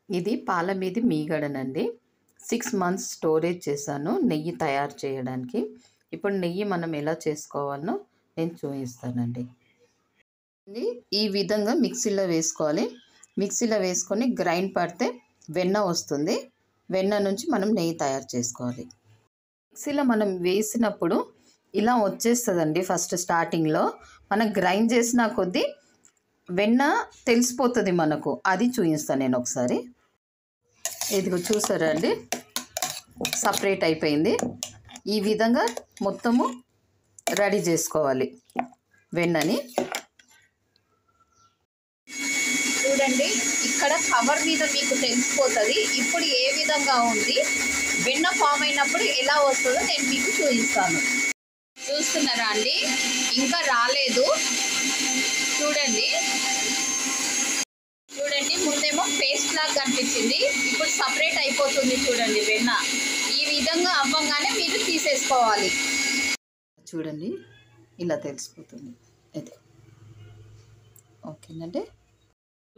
ఇది పాల మీది మీగడనండి. 6 మంత్స్ స్టోరేజ్ చేశాను నెయ్యి తయారు చేయడానికి. ఇప్పుడు నెయ్యి మనం ఎలా చేసుకోవాలో నేను చూపిస్తానండి. ఈ విధంగా మిక్సీలో వేసుకోవాలి. మిక్సీలో వేసుకొని గ్రైండ్ పడితే వెన్న వస్తుంది. వెన్న నుంచి మనం నెయ్యి తయారు చేసుకోవాలి. మిక్సీలో మనం వేసినప్పుడు ఇలా వచ్చేస్తుందండి. ఫస్ట్ స్టార్టింగ్లో మనం గ్రైండ్ చేసిన కొద్దీ వెన్న తెలిసిపోతుంది మనకు. అది చూపిస్తాను నేను ఒకసారి. ఇదిగో చూసారా అండి, సపరేట్ అయిపోయింది. ఈ విధంగా మొత్తము రెడీ చేసుకోవాలి వెన్నని. చూడండి, ఇక్కడ కవర్ మీద మీకు తెలిసిపోతుంది ఇప్పుడు ఏ విధంగా ఉంది. వెన్న ఫామ్ అయినప్పుడు ఎలా వస్తుందో నేను మీకు చూపిస్తాను. చూస్తున్నారా అండి, ఇంకా రాలేదు. చూడండి చూడండి, ముందేమో పేస్ట్ లాగా కనిపించింది, ఇప్పుడు సపరేట్ అయిపోతుంది. చూడండి వెన్న ఈ విధంగా అవ్వగానే మీరు తీసేసుకోవాలి. చూడండి ఇలా తెలిసిపోతుంది. ఇది ఓకేనండి.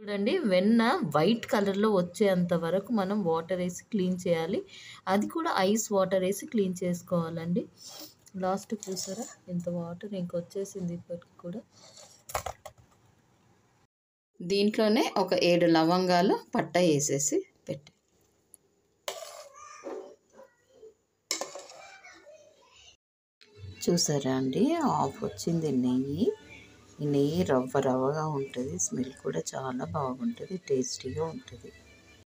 చూడండి, వెన్న వైట్ కలర్లో వచ్చేంత వరకు మనం వాటర్ వేసి క్లీన్ చేయాలి. అది కూడా ఐస్ వాటర్ వేసి క్లీన్ చేసుకోవాలండి. లాస్ట్ చూసారా ఎంత వాటర్ ఇంకొచ్చేసింది. ఇప్పటికి కూడా దీంట్లోనే ఒక 7 లవంగాలు పట్ట వేసేసి పెట్టి చూసారా అండి, ఆఫ్ వచ్చింది నెయ్యి. ఈ నెయ్యి రవ్వ రవ్వగా ఉంటుంది, స్మెల్ కూడా చాలా బాగుంటుంది, టేస్టీగా ఉంటుంది.